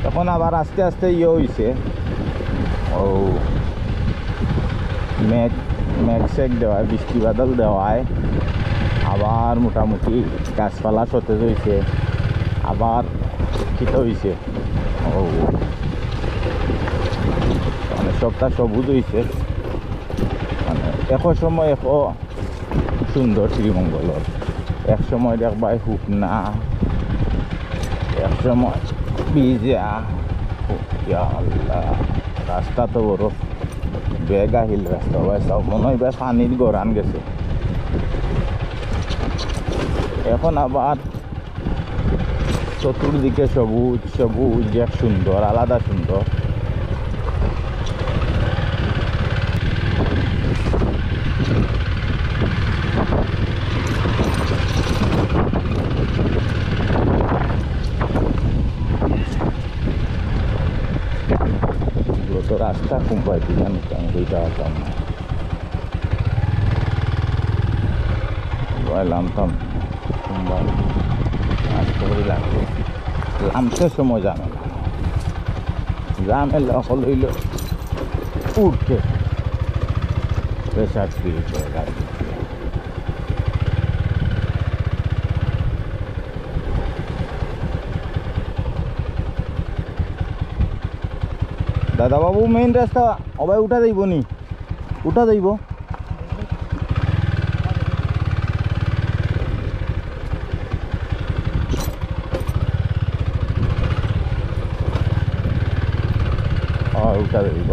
এখন আবার আস্তে আস্তে ইয়ে হয়েছে, ও মেঘ মেঘ সেক দেওয়ায়, বৃষ্টি বাদল দেওয়ায় আবার মোটামুটি গাছপালা সতেজ হয়েছে, আবার শীত হয়েছে। ও মানে সবটা সবুজ হয়েছে, মানে এক সময় এক সুন্দর শ্রীমঙ্গলর, এক সময় দেখবাই শুকনা, এক সময় ভিজা। রাস্তা তো বড় বেগ আহিল, রাস্তা ভাই সব মনে হয় পানির গড়ান গেছে। এখন আবার চতুর্দিকে সবুজ সবুজ, এক সুন্দর, আলাদা সুন্দর। তো রাস্তা কুম্পাই দিলাম এইটা হতাম না, নামতাম কুম্বাই আসতে করে লাগবে। নামতে সময় জানে না, জামেলা হইল উঠতে প্রেশার ক্রিয়েট হয়ে গাড়ি। দাদা বাবু মেইন রাস্তা অবাই উঠা যাইব নি? উঠা যাইব? উঠা যাইব।